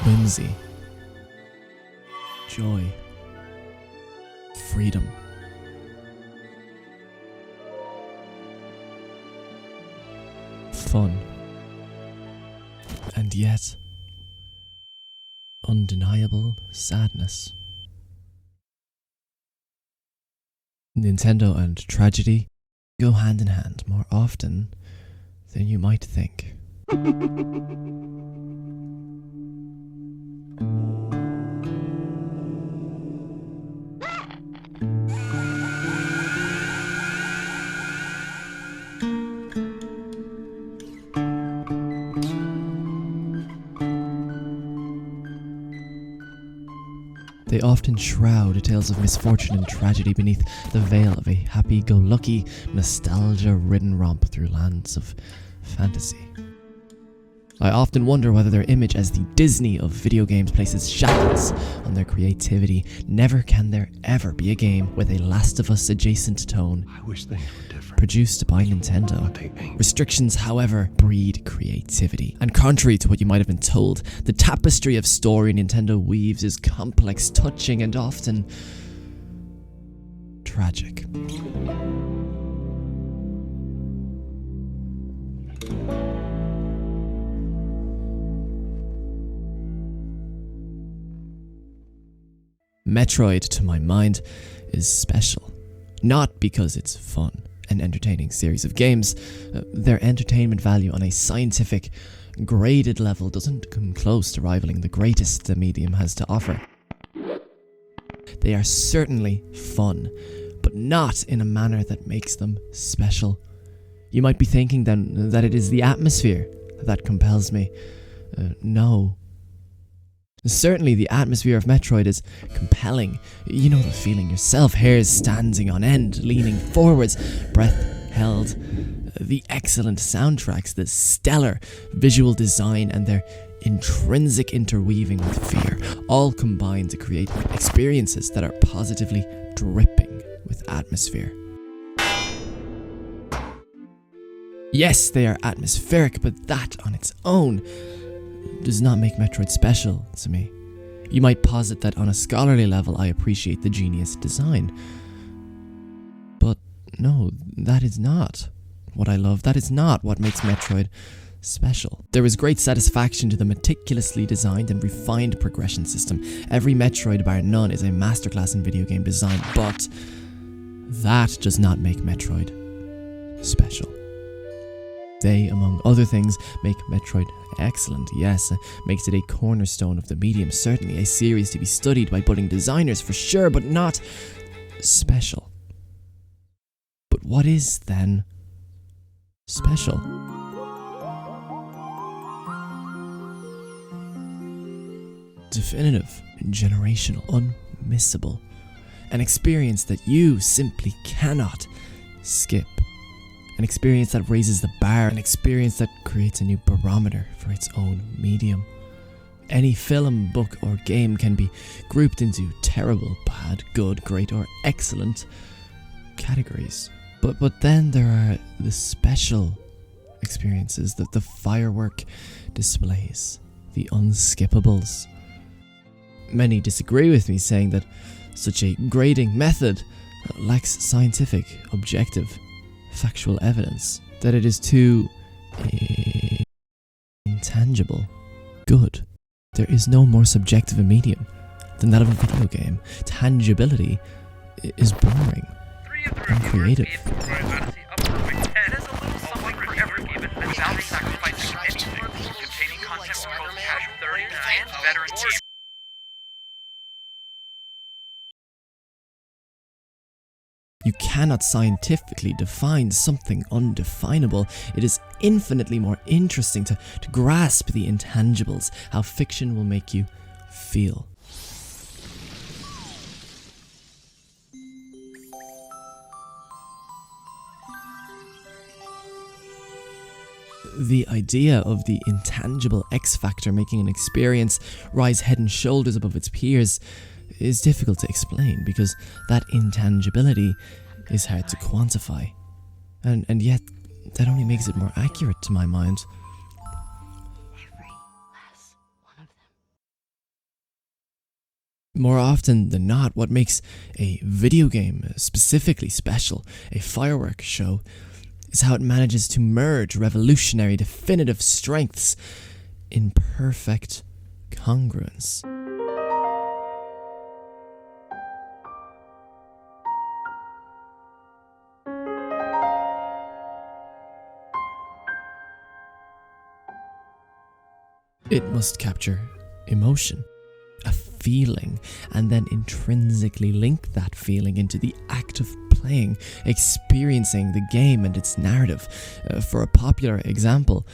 whimsy, joy, freedom. Fun. And yet, undeniable sadness. Nintendo and tragedy go hand in hand more often than you might think. They often shroud tales of misfortune and tragedy beneath the veil of a happy-go-lucky, nostalgia-ridden romp through lands of fantasy. I often wonder whether their image as the Disney of video games places shackles on their creativity. Never can there ever be a game with a Last of Us adjacent tone. I wish they were different. Produced by Nintendo. Restrictions, however, breed creativity. And contrary to what you might have been told, the tapestry of story Nintendo weaves is complex, touching, and often tragic. Metroid, to my mind, is special. Not because it's fun, an entertaining series of games. Their entertainment value on a scientific, graded level doesn't come close to rivaling the greatest the medium has to offer. They are certainly fun, but not in a manner that makes them special. You might be thinking then that it is the atmosphere that compels me. No. Certainly the atmosphere of Metroid is compelling. You know the feeling yourself, hairs standing on end, leaning forwards, breath held. The excellent soundtracks, the stellar visual design, and their intrinsic interweaving with fear all combine to create experiences that are positively dripping with atmosphere. Yes, they are atmospheric, but that on its own does not make Metroid special to me. You might posit that on a scholarly level I appreciate the genius design. But no, that is not what I love. That is not what makes Metroid special. There is great satisfaction to the meticulously designed and refined progression system. Every Metroid bar none is a masterclass in video game design, but that does not make Metroid special. They, among other things, make Metroid excellent. Yes, makes it a cornerstone of the medium, certainly a series to be studied by budding designers for sure, but not special. But what is then special? Definitive, generational, unmissable. An experience that you simply cannot skip. An experience that raises the bar, an experience that creates a new barometer for its own medium. Any film, book, or game can be grouped into terrible, bad, good, great, or excellent categories. But then there are the special experiences, the firework displays, the unskippables. Many disagree with me, saying that such a grading method lacks scientific, objective, factual evidence, that it is too intangible. Good. There is no more subjective a medium than that of a video game. Tangibility is boring, uncreative. You cannot scientifically define something undefinable. It is infinitely more interesting to grasp the intangibles, how fiction will make you feel. The idea of the intangible X factor making an experience rise head and shoulders above its peers is difficult to explain, because that intangibility is hard to quantify, and yet that only makes it more accurate to my mind. More often than not, what makes a video game specifically special, a fireworks show, is how it manages to merge revolutionary, definitive strengths in perfect congruence. It must capture emotion, a feeling, and then intrinsically link that feeling into the act of playing, experiencing the game and its narrative. For a popular example,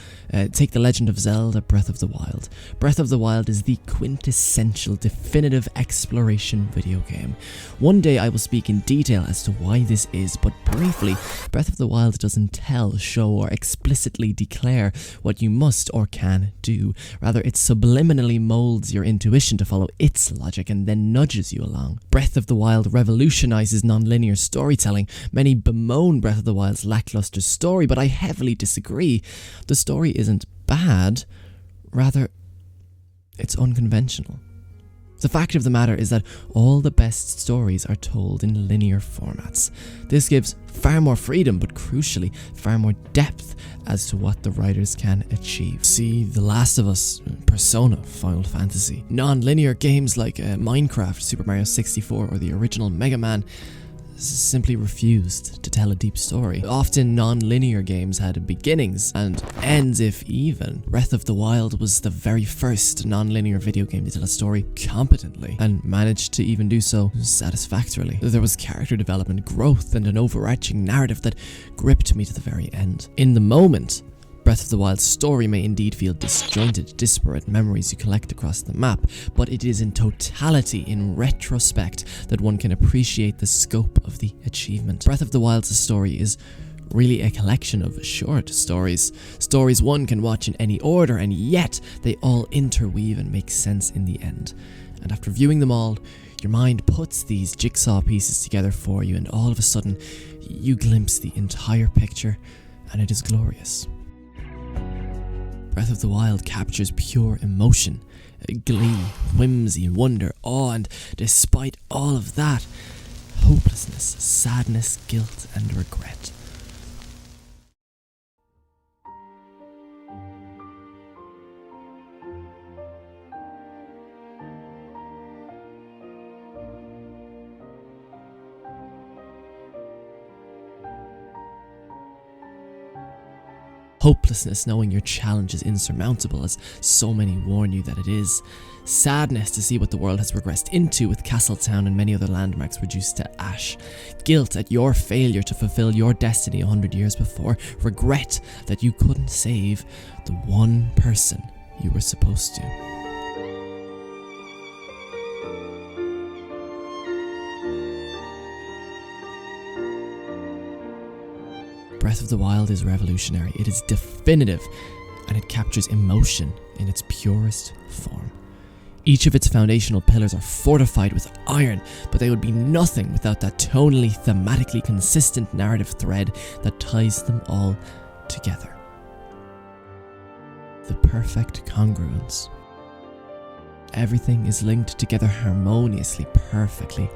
take The Legend of Zelda Breath of the Wild. Breath of the Wild is the quintessential, definitive exploration video game. One day I will speak in detail as to why this is, but briefly, Breath of the Wild doesn't tell, show, or explicitly declare what you must or can do. Rather, it subliminally molds your intuition to follow its logic and then nudges you along. Breath of the Wild revolutionizes non-linear storytelling. Many bemoan Breath of the Wild's lackluster story, but I heavily disagree. The story isn't bad, rather, it's unconventional. The fact of the matter is that all the best stories are told in linear formats. This gives far more freedom, but crucially, far more depth as to what the writers can achieve. See The Last of Us, Persona, Final Fantasy. Non-linear games like Minecraft, Super Mario 64, or the original Mega Man simply refused to tell a deep story. Often non-linear games had beginnings and ends, if even. Breath of the Wild was the very first non-linear video game to tell a story competently, and managed to even do so satisfactorily. There was character development, growth, and an overarching narrative that gripped me to the very end. In the moment, Breath of the Wild's story may indeed feel disjointed, disparate memories you collect across the map, but it is in totality, in retrospect, that one can appreciate the scope of the achievement. Breath of the Wild's story is really a collection of short stories. Stories one can watch in any order, and yet they all interweave and make sense in the end. And after viewing them all, your mind puts these jigsaw pieces together for you, and all of a sudden, you glimpse the entire picture, and it is glorious. Breath of the Wild captures pure emotion, glee, whimsy, wonder, awe, and despite all of that, hopelessness, sadness, guilt, and regret. Hopelessness, knowing your challenge is insurmountable, as so many warn you that it is. Sadness to see what the world has regressed into, with Castletown and many other landmarks reduced to ash. Guilt at your failure to fulfill your destiny 100 years before. Regret that you couldn't save the one person you were supposed to. Breath of the Wild is revolutionary, it is definitive, and it captures emotion in its purest form. Each of its foundational pillars are fortified with iron, but they would be nothing without that tonally, thematically consistent narrative thread that ties them all together. The perfect congruence. Everything is linked together harmoniously, perfectly,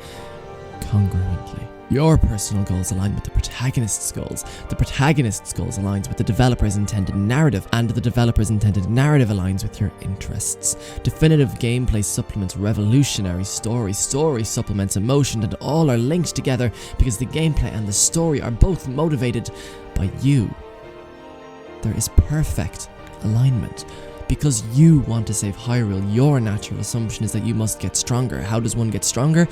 congruently. Your personal goals align with the protagonist's goals. The protagonist's goals aligns with the developer's intended narrative, and the developer's intended narrative aligns with your interests. Definitive gameplay supplements revolutionary story. Story supplements emotion, and all are linked together because the gameplay and the story are both motivated by you. There is perfect alignment. Because you want to save Hyrule, your natural assumption is that you must get stronger. How does one get stronger?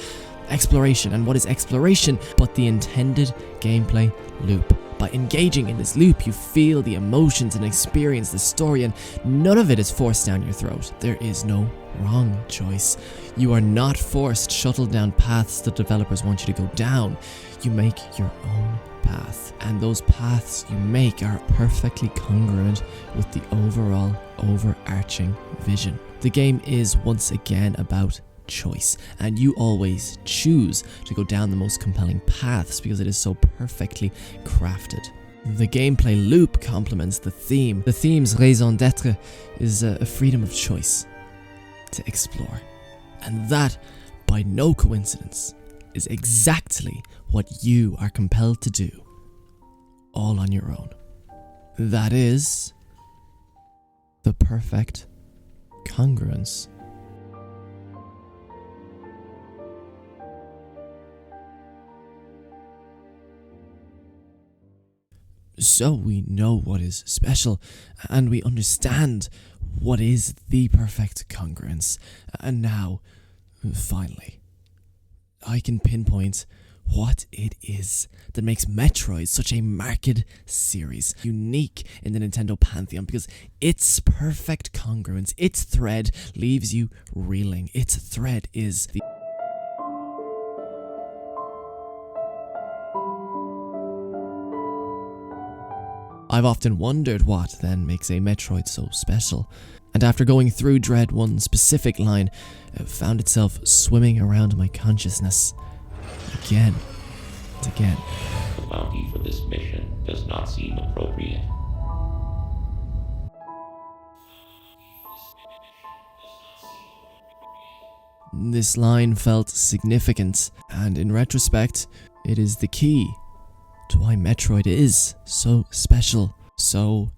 Exploration. And what is exploration but the intended gameplay loop? By engaging in this loop, you feel the emotions and experience the story, and none of it is forced down your throat. There is no wrong choice. You are not forced shuttled down paths the developers want you to go down. You make your own path, and those paths you make are perfectly congruent with the overall overarching vision. The game is once again about choice, and you always choose to go down the most compelling paths because it is so perfectly crafted. The gameplay loop complements the theme. The theme's raison d'etre is a freedom of choice to explore, and that by no coincidence, is exactly what you are compelled to do, all on your own. That is the perfect congruence. So we know what is special, and we understand what is the perfect congruence. And now, finally, I can pinpoint what it is that makes Metroid such a marked series, unique in the Nintendo pantheon, because its perfect congruence, its thread, leaves you reeling. Its thread is the I've often wondered what then makes a Metroid so special, and after going through Dread, one specific line found itself swimming around my consciousness again and again. The bounty for this mission does not seem appropriate. This line felt significant, and in retrospect, it is the key to why Metroid is so special, so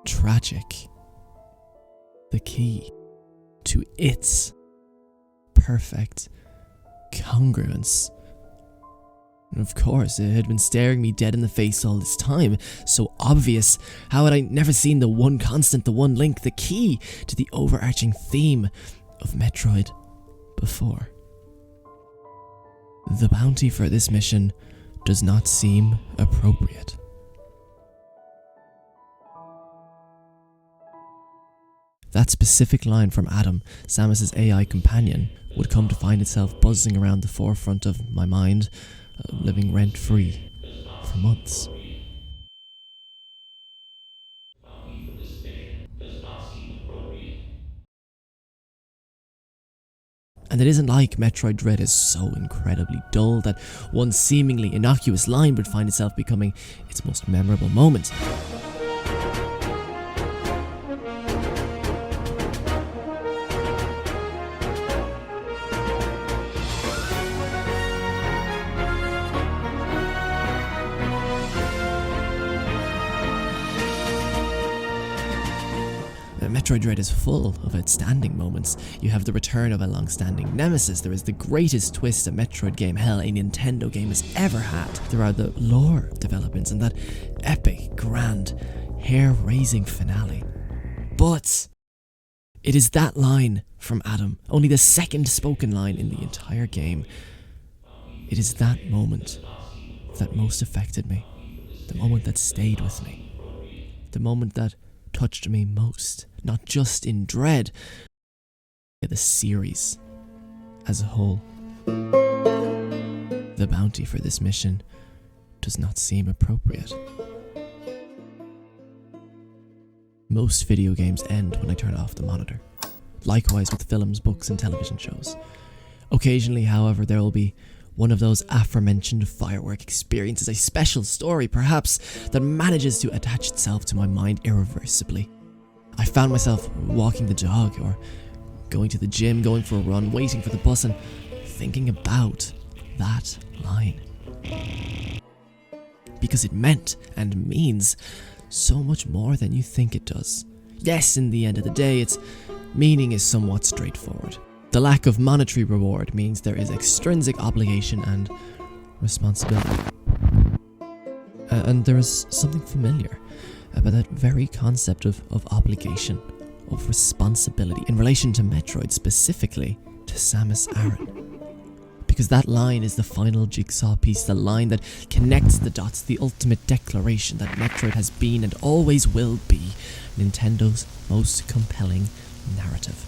tragic. The key to its perfect congruence. And of course, it had been staring me dead in the face all this time, so obvious. How had I never seen the one constant, the one link, the key to the overarching theme of Metroid before? The bounty for this mission does not seem appropriate. That specific line from Adam, Samus's AI companion, would come to find itself buzzing around the forefront of my mind, living rent-free for months. And it isn't like Metroid Dread is so incredibly dull that one seemingly innocuous line would find itself becoming its most memorable moment. Metroid Dread is full of outstanding moments. You have the return of a long-standing nemesis. There is the greatest twist a Metroid game, hell, a Nintendo game has ever had. There are the lore developments and that epic, grand, hair-raising finale. But it is that line from Adam, only the second spoken line in the entire game. It is that moment that most affected me. The moment that stayed with me. The moment that touched me most, not just in Dread, but the series as a whole. The bounty for this mission does not seem appropriate. Most video games end when I turn off the monitor. Likewise with films, books, and television shows. Occasionally, however, there will be one of those aforementioned firework experiences, a special story perhaps, that manages to attach itself to my mind irreversibly. I found myself walking the dog or going to the gym, going for a run, waiting for the bus and thinking about that line. Because it meant and means so much more than you think it does. Yes, in the end of the day, its meaning is somewhat straightforward. The lack of monetary reward means there is extrinsic obligation and responsibility. And there is something familiar about that very concept of obligation, of responsibility, in relation to Metroid, specifically to Samus Aran. Because that line is the final jigsaw piece, the line that connects the dots, the ultimate declaration that Metroid has been and always will be Nintendo's most compelling narrative.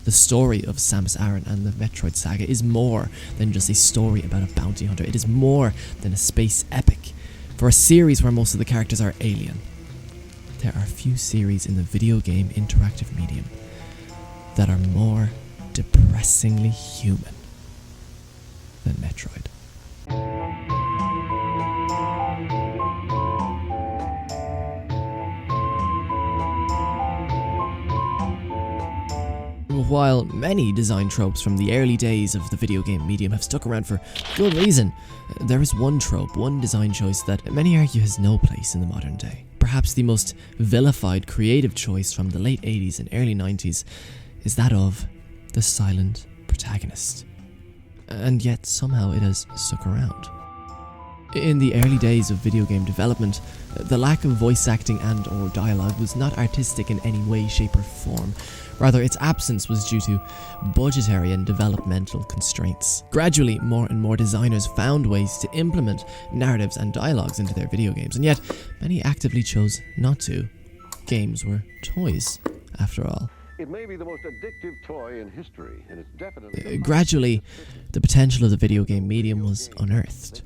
The story of Samus Aran and the Metroid Saga is more than just a story about a bounty hunter. It is more than a space epic. For a series where most of the characters are alien, there are few series in the video game interactive medium that are more depressingly human than Metroid. while many design tropes from the early days of the video game medium have stuck around for good reason, there is one trope, one design choice that many argue has no place in the modern day. Perhaps the most vilified creative choice from the late 80s and early 90s is that of the silent protagonist. And yet somehow it has stuck around. In the early days of video game development, the lack of voice acting and or dialogue was not artistic in any way, shape or form. Rather, its absence was due to budgetary and developmental constraints. Gradually, more and more designers found ways to implement narratives and dialogues into their video games, and yet many actively chose not to. Games were toys, after all. It may be the most addictive toy in history, and it's definitely... Gradually, the potential of the video game medium was unearthed.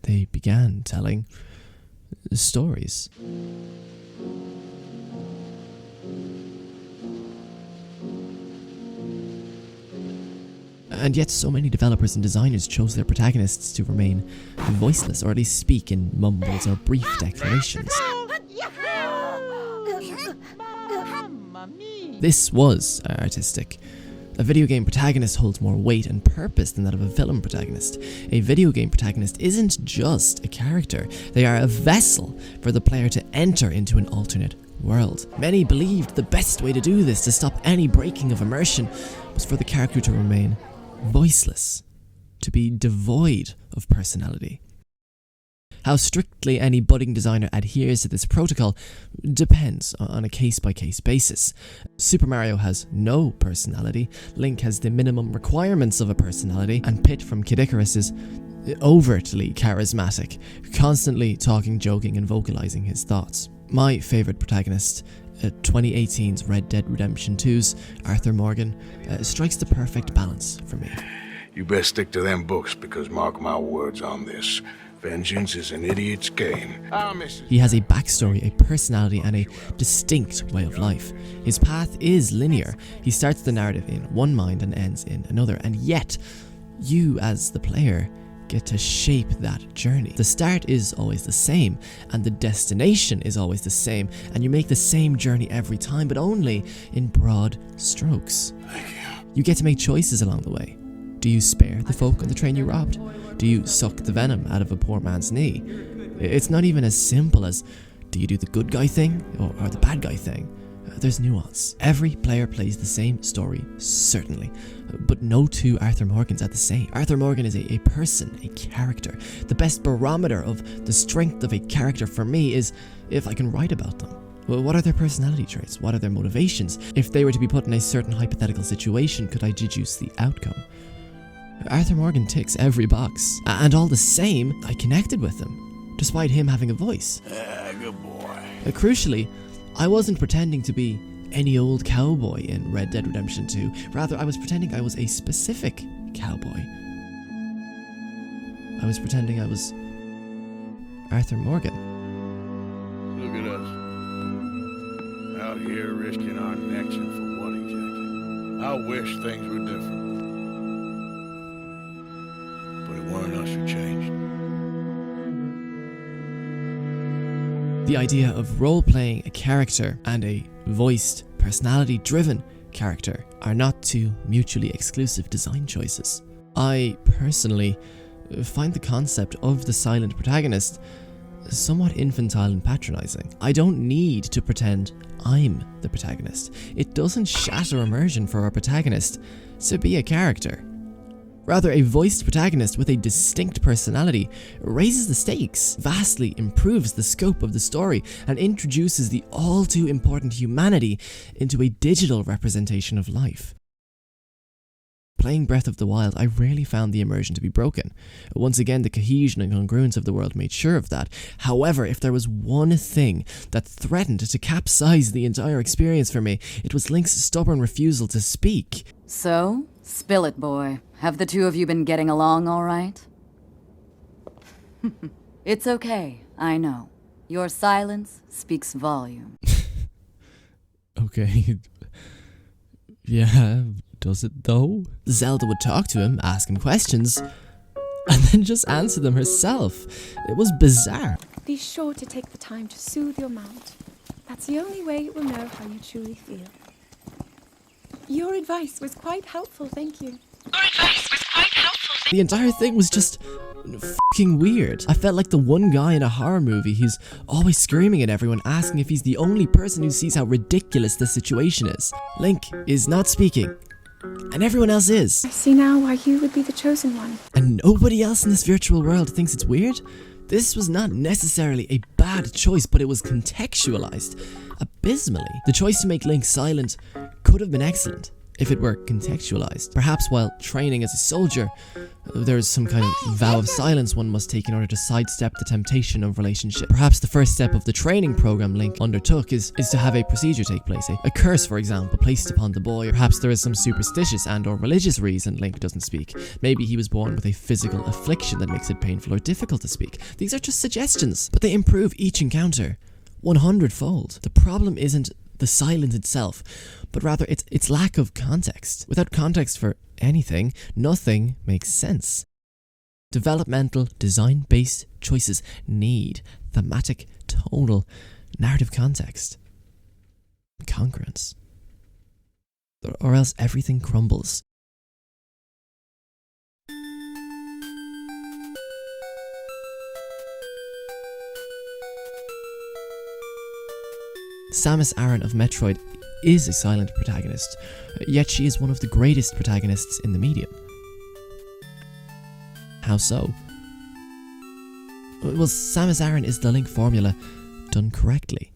They began telling stories. And yet so many developers and designers chose their protagonists to remain voiceless, or at least speak in mumbles or brief declarations. This was artistic. A video game protagonist holds more weight and purpose than that of a film protagonist. A video game protagonist isn't just a character, they are a vessel for the player to enter into an alternate world. Many believed the best way to do this, to stop any breaking of immersion, was for the character to remain voiceless, to be devoid of personality. How strictly any budding designer adheres to this protocol depends on a case-by-case basis. Super Mario has no personality, Link has the minimum requirements of a personality, and Pit from Kid Icarus is overtly charismatic, constantly talking, joking, and vocalizing his thoughts. My favourite protagonist, 2018's Red Dead Redemption 2's Arthur Morgan, strikes the perfect balance for me. You best stick to them books, because mark my words on this. Vengeance is an idiot's game. He has a backstory, a personality, and a distinct way of life. His path is linear. He starts the narrative in one mind and ends in another, and yet, you as the player get to shape that journey. The start is always the same, and the destination is always the same, and you make the same journey every time, but only in broad strokes. Thank you. You get to make choices along the way. Do you spare the folk on the train you robbed? Do you suck the venom out of a poor man's knee? It's not even as simple as, do you do the good guy thing or the bad guy thing? There's nuance. Every player plays the same story, certainly, but no two Arthur Morgans are the same. Arthur Morgan is a person, a character. The best barometer of the strength of a character for me is if I can write about them. Well, what are their personality traits? What are their motivations? If they were to be put in a certain hypothetical situation, could I deduce the outcome? Arthur Morgan ticks every box, and all the same, I connected with him, despite him having a voice. Good boy. Crucially, I wasn't pretending to be any old cowboy in Red Dead Redemption 2. Rather, I was pretending I was a specific cowboy. I was pretending I was Arthur Morgan. Look at us. Out here risking our necks, and for what exactly? I wish things were different. But it weren't us who changed. The idea of role-playing a character and a voiced, personality-driven character are not two mutually exclusive design choices. I personally find the concept of the silent protagonist somewhat infantile and patronizing. I don't need to pretend I'm the protagonist. It doesn't shatter immersion for our protagonist to be a character. Rather, a voiced protagonist with a distinct personality raises the stakes, vastly improves the scope of the story, and introduces the all-too-important humanity into a digital representation of life. Playing Breath of the Wild, I rarely found the immersion to be broken. Once again, the cohesion and congruence of the world made sure of that. However, if there was one thing that threatened to capsize the entire experience for me, it was Link's stubborn refusal to speak. So, spill it, boy. Have the two of you been getting along all right? It's okay, I know. Your silence speaks volume. Okay. Yeah, does it though? Zelda would talk to him, ask him questions, and then just answer them herself. It was bizarre. Be sure to take the time to soothe your mount. That's the only way it will know how you truly feel. Your advice was quite helpful, thank you. The entire thing was just fucking weird. I felt like the one guy in a horror movie who's always screaming at everyone, asking if he's the only person who sees how ridiculous the situation is. Link is not speaking, and everyone else is. I see now why you would be the chosen one. And nobody else in this virtual world thinks it's weird? This was not necessarily a bad choice, but it was contextualized abysmally. The choice to make Link silent could have been excellent if it were contextualized. Perhaps while training as a soldier, there is some kind of vow of silence one must take in order to sidestep the temptation of relationship. Perhaps the first step of the training program Link undertook is to have a procedure take place, a curse, for example, placed upon the boy. Or perhaps there is some superstitious and or religious reason Link doesn't speak. Maybe he was born with a physical affliction that makes it painful or difficult to speak. These are just suggestions, but they improve each encounter 100-fold. The problem isn't the silence itself, but rather its lack of context. Without context for anything, nothing makes sense. Developmental, design-based choices need thematic, tonal, narrative context. Congruence. Or else everything crumbles. Samus Aran of Metroid is a silent protagonist, yet she is one of the greatest protagonists in the medium. How so? Well, Samus Aran is the Link formula done correctly.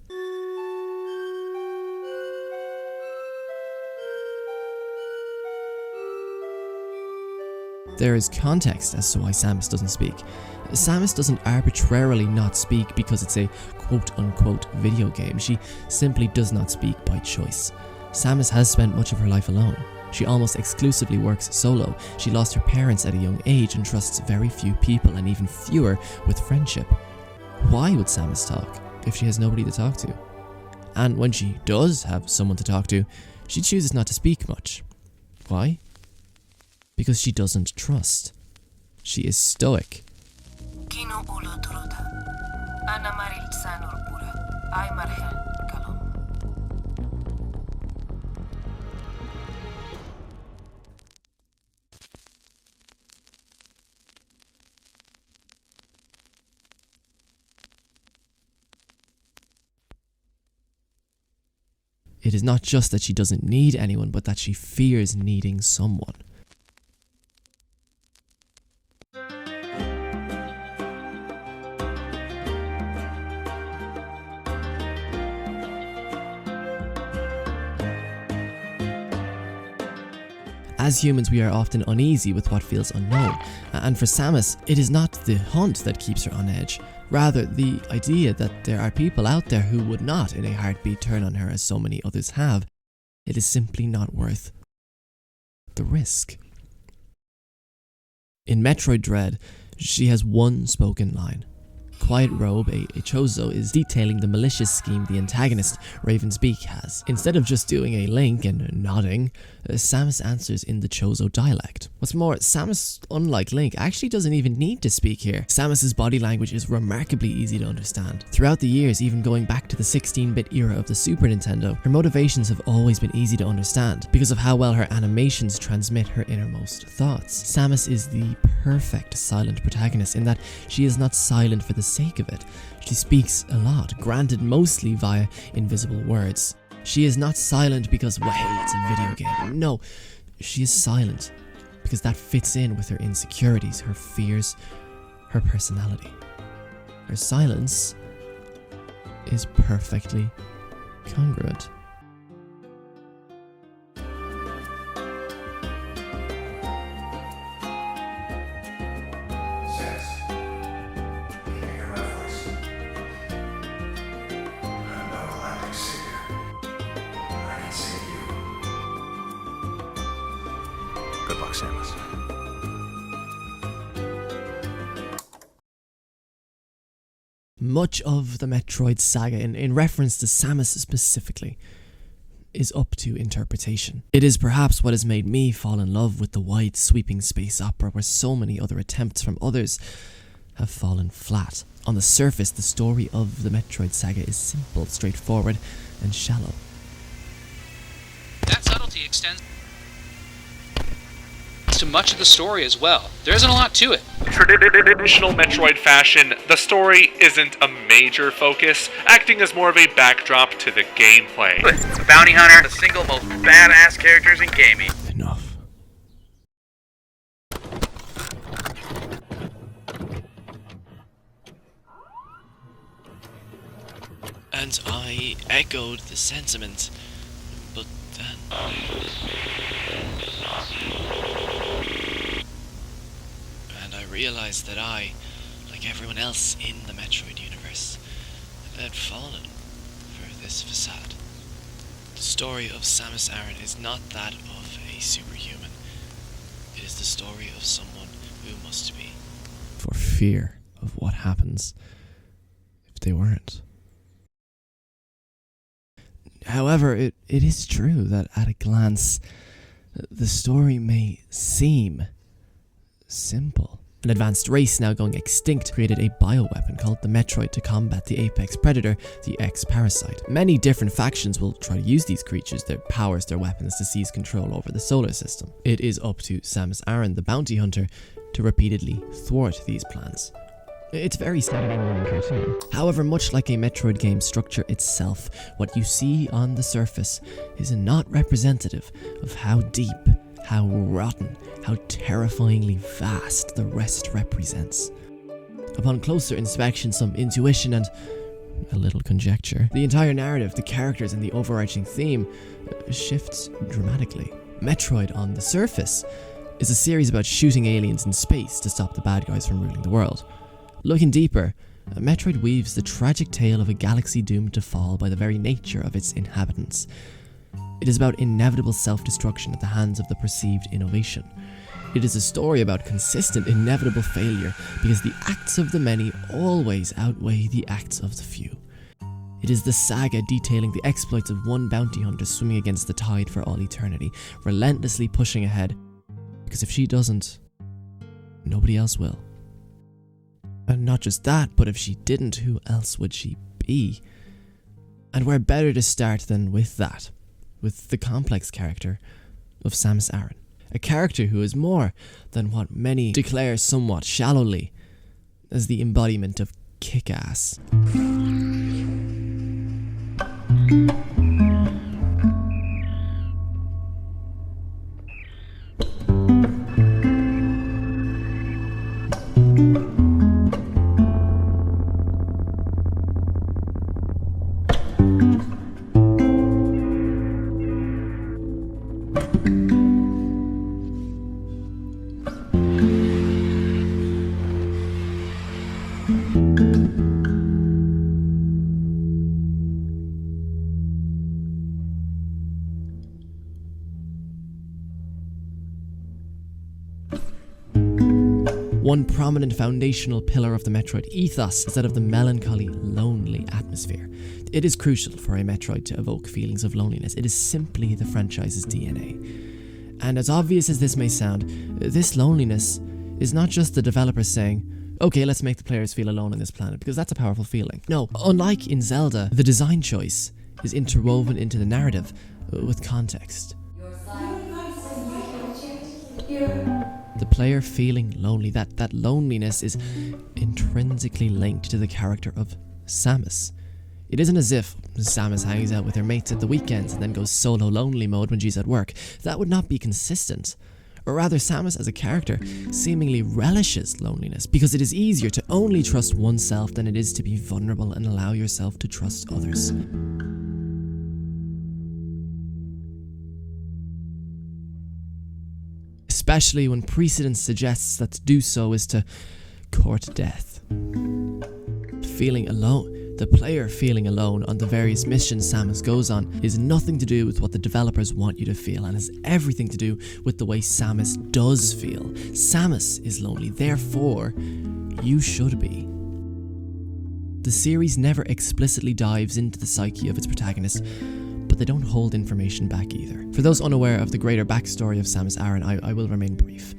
There is context as to why Samus doesn't speak. Samus doesn't arbitrarily not speak because it's a quote-unquote video game. She simply does not speak by choice. Samus has spent much of her life alone. She almost exclusively works solo. She lost her parents at a young age and trusts very few people, and even fewer with friendship. Why would Samus talk if she has nobody to talk to? And when she does have someone to talk to, she chooses not to speak much. Why? Because she doesn't trust. She is stoic. It is not just that she doesn't need anyone, but that she fears needing someone. As humans, we are often uneasy with what feels unknown, and for Samus, it is not the hunt that keeps her on edge, rather the idea that there are people out there who would not in a heartbeat turn on her as so many others have. It is simply not worth the risk. In Metroid Dread, she has one spoken line. Quiet Robe, a Chozo, is detailing the malicious scheme the antagonist, Raven's Beak, has. Instead of just doing a Link and nodding, Samus answers in the Chozo dialect. What's more, Samus, unlike Link, actually doesn't even need to speak here. Samus's body language is remarkably easy to understand. Throughout the years, even going back to the 16-bit era of the Super Nintendo, her motivations have always been easy to understand because of how well her animations transmit her innermost thoughts. Samus is the perfect silent protagonist in that she is not silent for the sake of it. She speaks a lot, granted mostly via invisible words. She is not silent because, well, it's a video game. No, she is silent because that fits in with her insecurities, her fears, her personality. Her silence is perfectly congruent. Good luck, Samus. Much of the Metroid Saga, in reference to Samus specifically, is up to interpretation. It is perhaps what has made me fall in love with the wide sweeping space opera where so many other attempts from others have fallen flat. On the surface, the story of the Metroid Saga is simple, straightforward, and shallow. That subtlety extends extends to much of the story as well. There isn't a lot to it. Traditional Metroid fashion, the story isn't a major focus, acting as more of a backdrop to the gameplay. The bounty hunter, the single most badass characters in gaming. Enough. And I echoed the sentiment, but then... And I realized that I, like everyone else in the Metroid universe, had fallen for this facade. The story of Samus Aran is not that of a superhuman. It is the story of someone who must be. For fear of what happens if they weren't. However, it is true that at a glance, the story may seem simple. An advanced race now going extinct created a bioweapon called the Metroid to combat the apex predator, the X-Parasite. Many different factions will try to use these creatures, their powers, their weapons to seize control over the solar system. It is up to Samus Aran, the bounty hunter, to repeatedly thwart these plans. It's very Saturday morning cartoon. However, much like a Metroid game structure itself, what you see on the surface is not representative of how deep, how rotten, how terrifyingly vast the rest represents. Upon closer inspection, some intuition and a little conjecture, the entire narrative, the characters and the overarching theme shifts dramatically. Metroid on the surface is a series about shooting aliens in space to stop the bad guys from ruling the world. Looking deeper, Metroid weaves the tragic tale of a galaxy doomed to fall by the very nature of its inhabitants. It is about inevitable self-destruction at the hands of the perceived innovation. It is a story about consistent, inevitable failure because the acts of the many always outweigh the acts of the few. It is the saga detailing the exploits of one bounty hunter swimming against the tide for all eternity, relentlessly pushing ahead, because if she doesn't, nobody else will. And not just that, but if she didn't, who else would she be? And where better to start than with that, with the complex character of Samus Aran. A character who is more than what many declare somewhat shallowly as the embodiment of kick-ass. One prominent foundational pillar of the Metroid ethos is that of the melancholy, lonely atmosphere. It is crucial for a Metroid to evoke feelings of loneliness. It is simply the franchise's DNA. And as obvious as this may sound, this loneliness is not just the developers saying, okay, let's make the players feel alone on this planet, because that's a powerful feeling. No, unlike in Zelda, the design choice is interwoven into the narrative with context. The player feeling lonely, that loneliness is intrinsically linked to the character of Samus. It isn't as if Samus hangs out with her mates at the weekends and then goes solo lonely mode when she's at work. That would not be consistent. Or rather, Samus as a character seemingly relishes loneliness because it is easier to only trust oneself than it is to be vulnerable and allow yourself to trust others. Especially when precedent suggests that to do so is to court death. Feeling alone, the player feeling alone on the various missions Samus goes on is nothing to do with what the developers want you to feel and has everything to do with the way Samus does feel. Samus is lonely, therefore, you should be. The series never explicitly dives into the psyche of its protagonist, but they don't hold information back either. For those unaware of the greater backstory of Samus Aran, I will remain brief.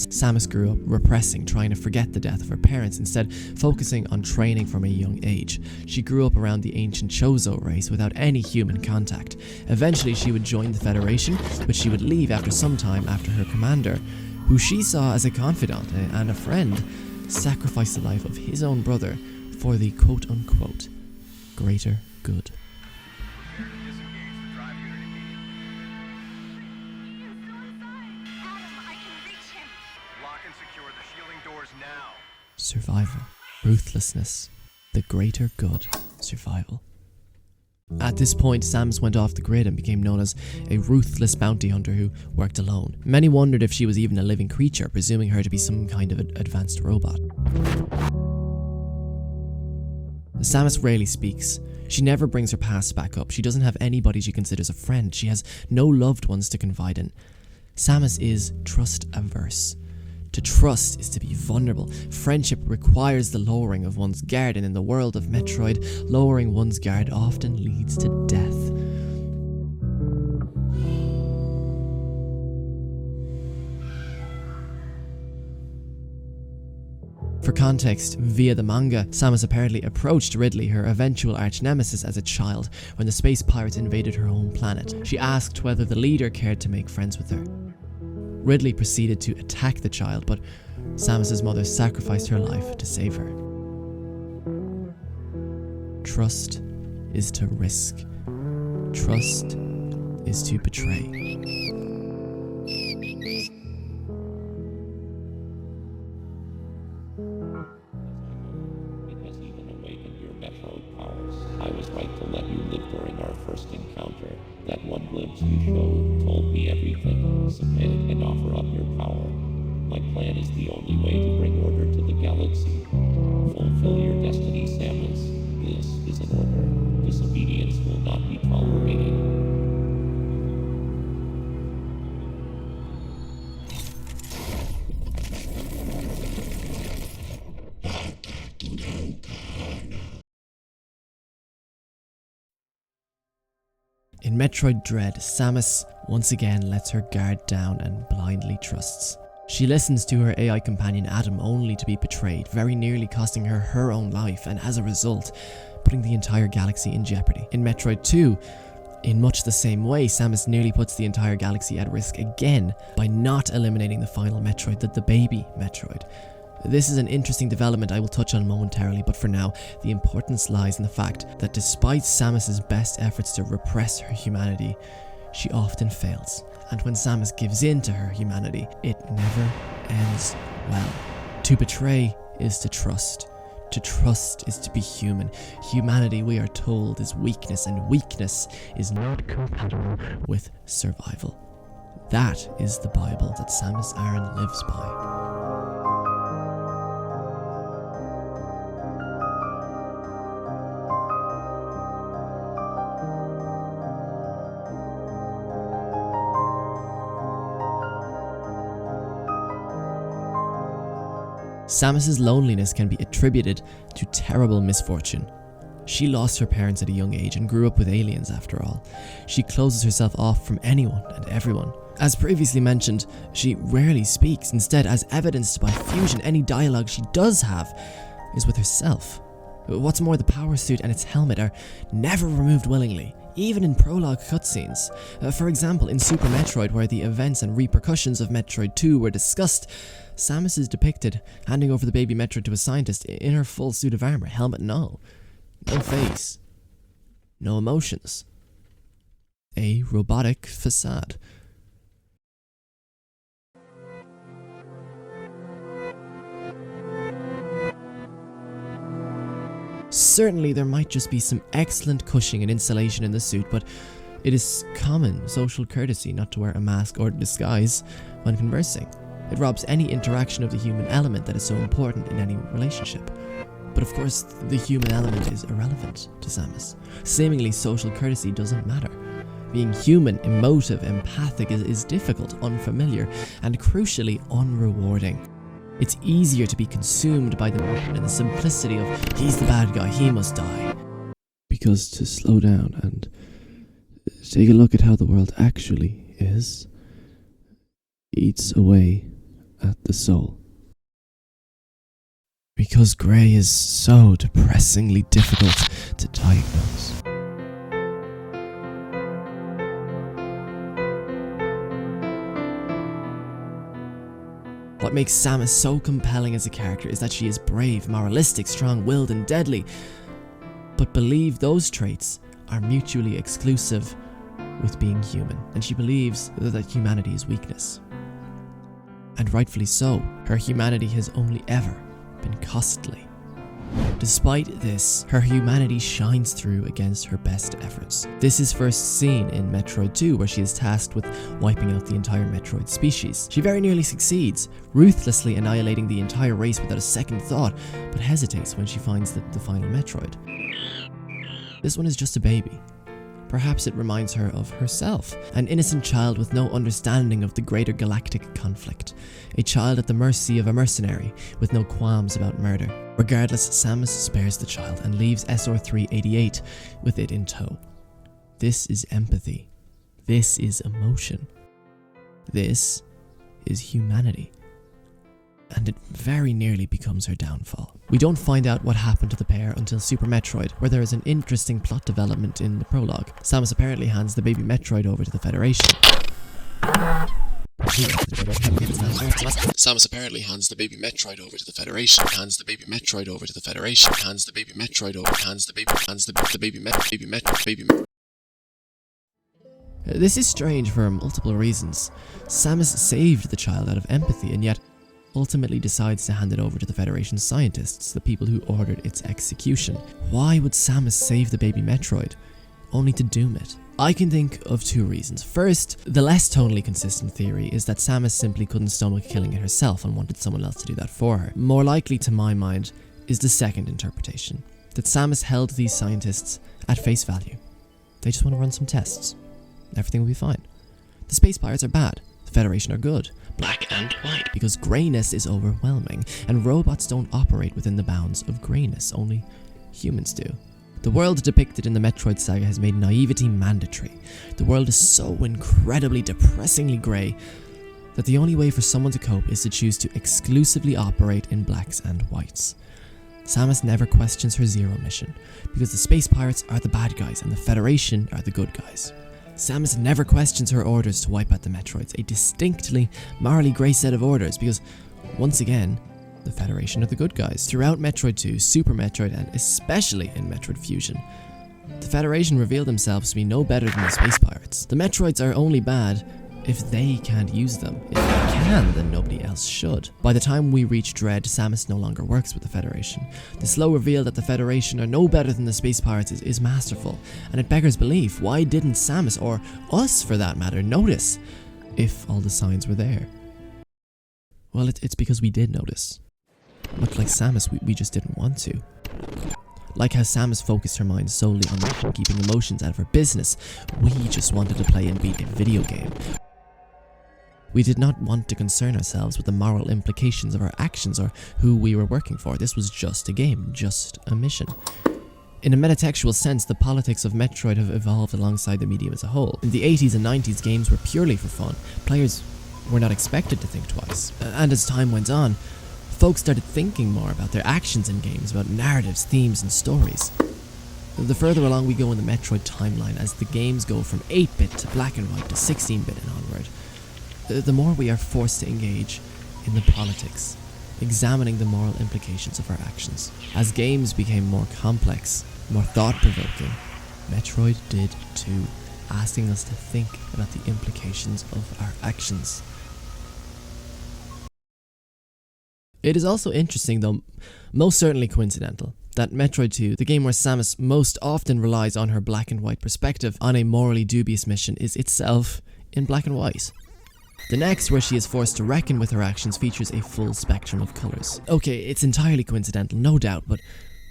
Samus grew up repressing, trying to forget the death of her parents, instead focusing on training from a young age. She grew up around the ancient Chozo race without any human contact. Eventually she would join the Federation, but she would leave after some time after her commander, who she saw as a confidant and a friend, sacrificed the life of his own brother for the quote-unquote greater good. Survival, ruthlessness, the greater good, survival. At this point, Samus went off the grid and became known as a ruthless bounty hunter who worked alone. Many wondered if she was even a living creature, presuming her to be some kind of advanced robot. Samus rarely speaks. She never brings her past back up. She doesn't have anybody she considers a friend. She has no loved ones to confide in. Samus is trust-averse. To trust is to be vulnerable. Friendship requires the lowering of one's guard, and in the world of Metroid, lowering one's guard often leads to death. For context, via the manga, Samus apparently approached Ridley, her eventual arch-nemesis, as a child when the space pirates invaded her home planet. She asked whether the leader cared to make friends with her. Ridley proceeded to attack the child, but Samus's mother sacrificed her life to save her. Trust is to risk. Trust is to betray. It has even awakened your Metroid powers. I was right to let you live during our first encounter. That one glimpse you showed told me everything. Submit and offer up your power. My plan is the only way to bring order to the galaxy. Fulfill your destiny, Samus. This is an order. Disobedience will not be tolerated. In Metroid Dread, Samus once again lets her guard down and blindly trusts. She listens to her AI companion Adam only to be betrayed, very nearly costing her her own life, and as a result, putting the entire galaxy in jeopardy. In Metroid 2, in much the same way, Samus nearly puts the entire galaxy at risk again by not eliminating the final Metroid, the baby Metroid. This is an interesting development I will touch on momentarily, but for now, the importance lies in the fact that despite Samus's best efforts to repress her humanity, she often fails. And when Samus gives in to her humanity, it never ends well. To betray is to trust. To trust is to be human. Humanity, we are told, is weakness, and weakness is not compatible with survival. That is the Bible that Samus Aran lives by. Samus's loneliness can be attributed to terrible misfortune. She lost her parents at a young age and grew up with aliens after all. She closes herself off from anyone and everyone. As previously mentioned, she rarely speaks. Instead, as evidenced by Fusion, any dialogue she does have is with herself. What's more, the power suit and its helmet are never removed willingly, even in prologue cutscenes. For example, in Super Metroid, where the events and repercussions of Metroid 2 were discussed, Samus is depicted handing over the baby Metroid to a scientist in her full suit of armor, helmet and all. No face. No emotions. A robotic facade. Certainly there might just be some excellent cushioning and insulation in the suit, but it is common social courtesy not to wear a mask or disguise when conversing. It robs any interaction of the human element that is so important in any relationship. But of course, the human element is irrelevant to Samus. Seemingly, social courtesy doesn't matter. Being human, emotive, empathic is difficult, unfamiliar, and crucially unrewarding. It's easier to be consumed by the mission and the simplicity of, he's the bad guy, he must die. Because to slow down and take a look at how the world actually is, eats away at the soul. Because grey is so depressingly difficult to diagnose. What makes Samus so compelling as a character is that she is brave, moralistic, strong-willed, and deadly. But believe those traits are mutually exclusive with being human, and she believes that humanity is weakness. And rightfully so, her humanity has only ever been costly. Despite this, her humanity shines through against her best efforts. This is first seen in Metroid 2, where she is tasked with wiping out the entire Metroid species. She very nearly succeeds, ruthlessly annihilating the entire race without a second thought, but hesitates when she finds the final Metroid. This one is just a baby. Perhaps it reminds her of herself, an innocent child with no understanding of the greater galactic conflict, a child at the mercy of a mercenary with no qualms about murder. Regardless, Samus spares the child and leaves SR388 with it in tow. This is empathy. This is emotion. This is humanity. And it very nearly becomes her downfall. We don't find out what happened to the pair until Super Metroid, where there is an interesting plot development in the prologue. Samus apparently hands the baby Metroid over to the Federation. Samus apparently hands the baby Metroid over to the Federation. Hands the baby Metroid over to the Federation. Hands the baby Metroid over. Hands the baby Metroid. This is strange for multiple reasons. Samus saved the child out of empathy, and yet ultimately decides to hand it over to the Federation scientists, the people who ordered its execution. Why would Samus save the baby Metroid, only to doom it? I can think of two reasons. First, the less tonally consistent theory is that Samus simply couldn't stomach killing it herself and wanted someone else to do that for her. More likely, to my mind, is the second interpretation, that Samus held these scientists at face value. They just want to run some tests. Everything will be fine. The space pirates are bad. The Federation are good. Black and white, because greyness is overwhelming, and robots don't operate within the bounds of greyness, only humans do. The world depicted in the Metroid Saga has made naivety mandatory. The world is so incredibly depressingly grey that the only way for someone to cope is to choose to exclusively operate in blacks and whites. Samus never questions her Zero mission, because the space pirates are the bad guys and the Federation are the good guys. Samus never questions her orders to wipe out the Metroids, a distinctly morally grey set of orders, because, once again, the Federation are the good guys. Throughout Metroid 2, Super Metroid, and especially in Metroid Fusion, the Federation reveal themselves to be no better than the space pirates. The Metroids are only bad if they can't use them. If they can, then nobody else should. By the time we reach Dread, Samus no longer works with the Federation. The slow reveal that the Federation are no better than the space pirates is masterful, and it beggars belief. Why didn't Samus, or us for that matter, notice if all the signs were there? Well, it's because we did notice. Much like Samus, we just didn't want to. Like how Samus focused her mind solely on keeping emotions out of her business, we just wanted to play and beat a video game. We did not want to concern ourselves with the moral implications of our actions or who we were working for. This was just a game, just a mission. In a metatextual sense, the politics of Metroid have evolved alongside the medium as a whole. In the 80s and 90s, games were purely for fun. Players were not expected to think twice. And as time went on, folks started thinking more about their actions in games, about narratives, themes, and stories. The further along we go in the Metroid timeline, as the games go from 8-bit to black and white to 16-bit and onward, the more we are forced to engage in the politics, examining the moral implications of our actions. As games became more complex, more thought-provoking, Metroid did too, asking us to think about the implications of our actions. It is also interesting, though most certainly coincidental, that Metroid 2, the game where Samus most often relies on her black and white perspective on a morally dubious mission, is itself in black and white. The next, where she is forced to reckon with her actions, features a full spectrum of colours. Okay, it's entirely coincidental, no doubt, but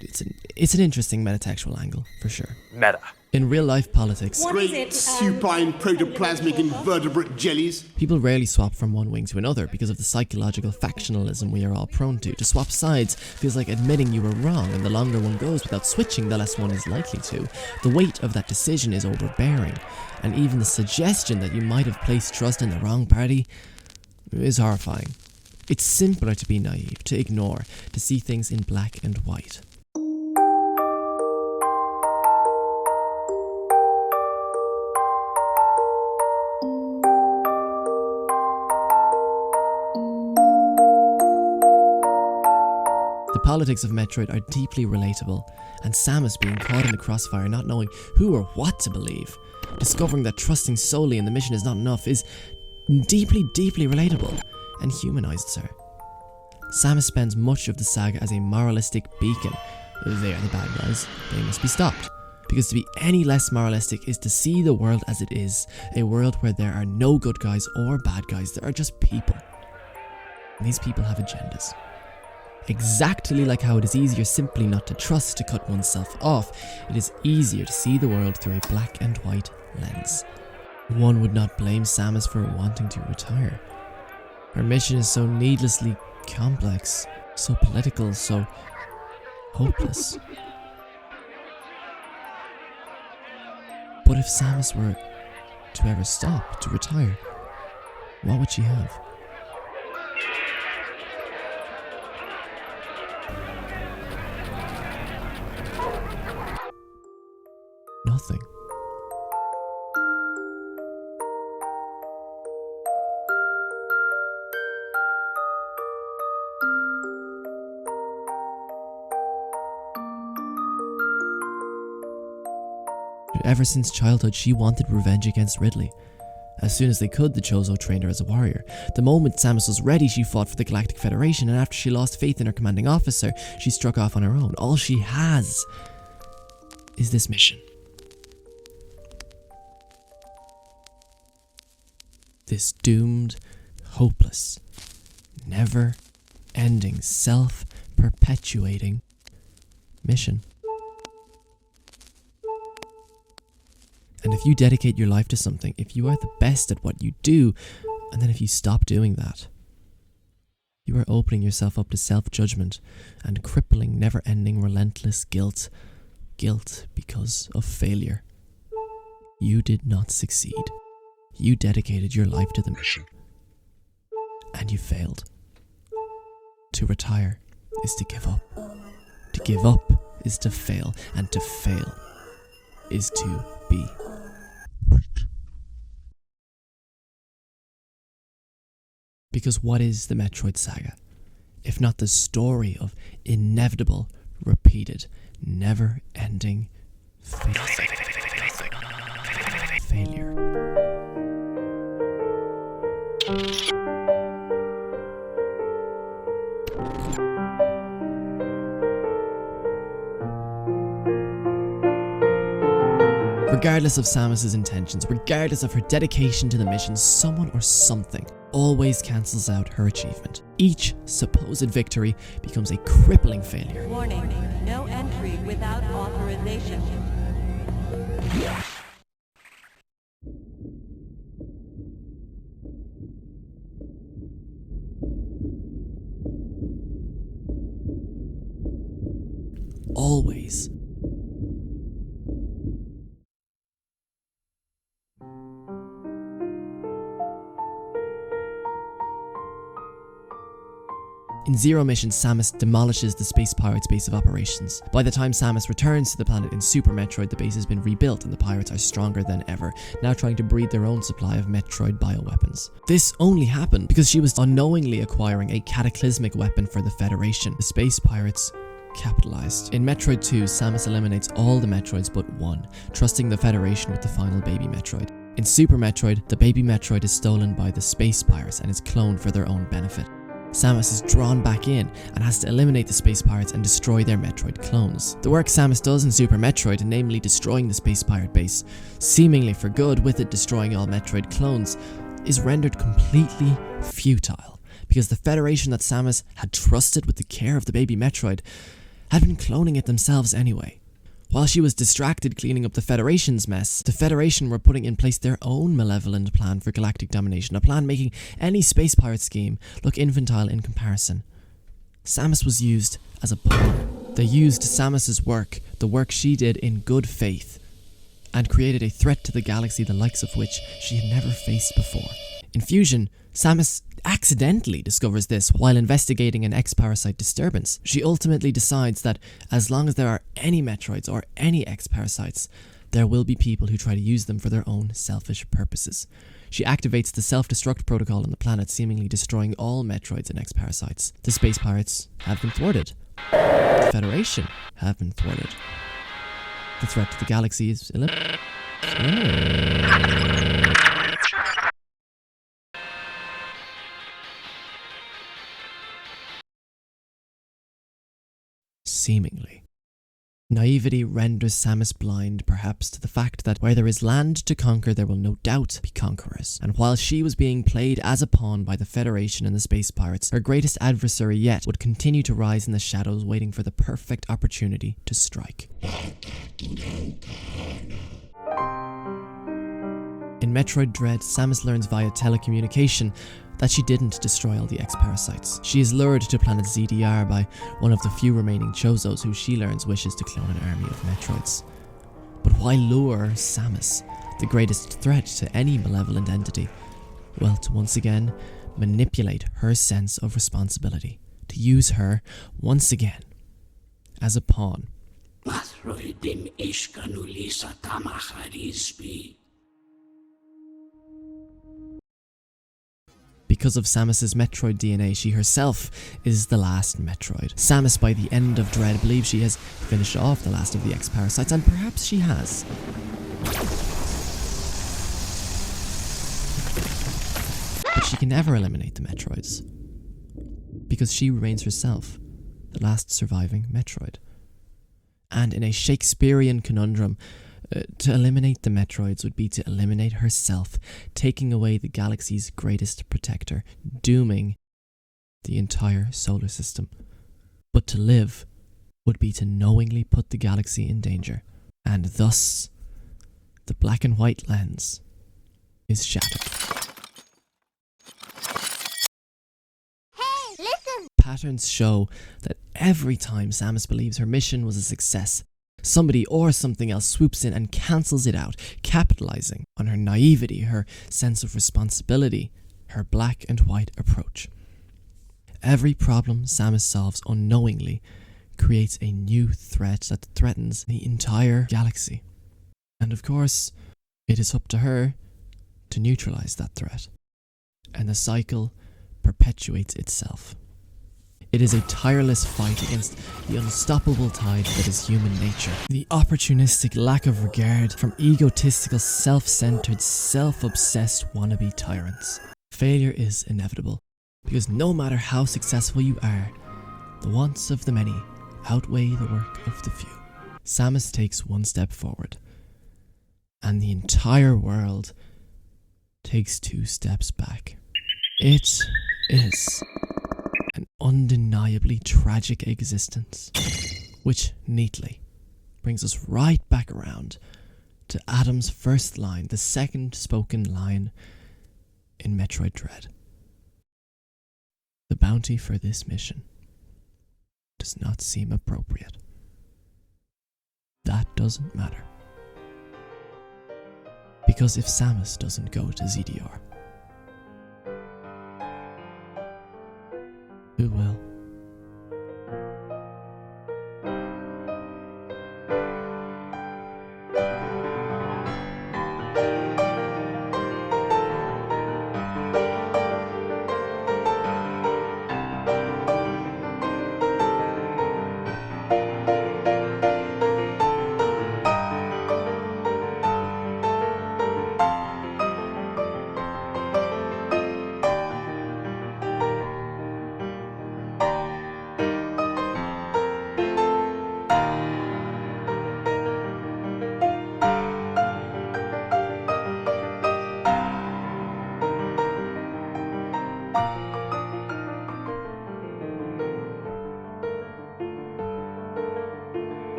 it's an interesting metatextual angle, for sure. Meta. In real-life politics, Great supine protoplasmic invertebrate jellies. People rarely swap from one wing to another because of the psychological factionalism we are all prone to. To swap sides feels like admitting you were wrong, and the longer one goes without switching, the less one is likely to. The weight of that decision is overbearing, and even the suggestion that you might have placed trust in the wrong party is horrifying. It's simpler to be naive, to ignore, to see things in black and white. The politics of Metroid are deeply relatable, and Samus being caught in the crossfire, not knowing who or what to believe, discovering that trusting solely in the mission is not enough, is deeply, deeply relatable, and humanizes her. Samus spends much of the saga as a moralistic beacon. They are the bad guys, they must be stopped. Because to be any less moralistic is to see the world as it is, a world where there are no good guys or bad guys, there are just people. And these people have agendas. Exactly like how it is easier simply not to trust to cut oneself off, it is easier to see the world through a black and white lens. One would not blame Samus for wanting to retire. Her mission is so needlessly complex, so political, so hopeless. But if Samus were to ever stop, to retire, what would she have? Nothing. Ever since childhood, she wanted revenge against Ridley. As soon as they could, the Chozo trained her as a warrior. The moment Samus was ready, she fought for the Galactic Federation, and after she lost faith in her commanding officer, she struck off on her own. All she has is this mission. This doomed, hopeless, never-ending, self-perpetuating mission. And if you dedicate your life to something, if you are the best at what you do, and then if you stop doing that, you are opening yourself up to self-judgment and crippling, never-ending, relentless guilt. Guilt because of failure. You did not succeed. You dedicated your life to the mission. And you failed. To retire is to give up. To give up is to fail. And to fail is to be. Because what is the Metroid Saga, if not the story of inevitable, repeated, never-ending failure? Regardless of Samus's intentions, regardless of her dedication to the mission, someone or something always cancels out her achievement. Each supposed victory becomes a crippling failure. Warning, no entry without authorization. Always. In Zero Mission, Samus demolishes the Space Pirates' base of operations. By the time Samus returns to the planet in Super Metroid, the base has been rebuilt and the pirates are stronger than ever, now trying to breed their own supply of Metroid bioweapons. This only happened because she was unknowingly acquiring a cataclysmic weapon for the Federation. The Space Pirates capitalized. In Metroid 2, Samus eliminates all the Metroids but one, trusting the Federation with the final baby Metroid. In Super Metroid, the baby Metroid is stolen by the Space Pirates and is cloned for their own benefit. Samus is drawn back in and has to eliminate the Space Pirates and destroy their Metroid clones. The work Samus does in Super Metroid, namely destroying the Space Pirate base, seemingly for good, with it destroying all Metroid clones, is rendered completely futile, because the Federation that Samus had trusted with the care of the baby Metroid had been cloning it themselves anyway. While she was distracted cleaning up the Federation's mess, the Federation were putting in place their own malevolent plan for galactic domination, a plan making any space pirate scheme look infantile in comparison. Samus was used as a pawn. They used Samus's work, the work she did in good faith, and created a threat to the galaxy the likes of which she had never faced before. In Fusion, Samus accidentally discovers this while investigating an X-Parasite disturbance. She ultimately decides that as long as there are any Metroids or any X-Parasites, there will be people who try to use them for their own selfish purposes. She activates the self-destruct protocol on the planet, seemingly destroying all Metroids and X-Parasites. The space pirates have been thwarted. The Federation have been thwarted. The threat to the galaxy is eliminated. Seemingly. Naivety renders Samus blind, perhaps, to the fact that where there is land to conquer, there will no doubt be conquerors. And while she was being played as a pawn by the Federation and the Space Pirates, her greatest adversary yet would continue to rise in the shadows, waiting for the perfect opportunity to strike. In Metroid Dread, Samus learns via telecommunication that she didn't destroy all the X-Parasites. She is lured to planet ZDR by one of the few remaining Chozos who she learns wishes to clone an army of Metroids. But why lure Samus, the greatest threat to any malevolent entity? Well, to once again manipulate her sense of responsibility, to use her once again as a pawn. Because of Samus's Metroid DNA, she herself is the last Metroid. Samus, by the end of Dread, believes she has finished off the last of the X-Parasites, and perhaps she has. But she can never eliminate the Metroids, because she remains herself the last surviving Metroid. And in a Shakespearean conundrum, to eliminate the Metroids would be to eliminate herself, taking away the galaxy's greatest protector, dooming the entire solar system. But to live would be to knowingly put the galaxy in danger, and thus the black and white lens is shattered. Hey, listen! Patterns show that every time Samus believes her mission was a success, somebody or something else swoops in and cancels it out, capitalizing on her naivety, her sense of responsibility, her black and white approach. Every problem Samus solves unknowingly creates a new threat that threatens the entire galaxy. And of course, it is up to her to neutralize that threat. And the cycle perpetuates itself. It is a tireless fight against the unstoppable tide that is human nature. The opportunistic lack of regard from egotistical, self-centered, self-obsessed wannabe tyrants. Failure is inevitable, because no matter how successful you are, the wants of the many outweigh the work of the few. Samus takes one step forward, and the entire world takes 2 steps back. It is an undeniably tragic existence, which neatly brings us right back around to Adam's first line, the second spoken line in Metroid Dread. The bounty for this mission does not seem appropriate. That doesn't matter. Because if Samus doesn't go to ZDR,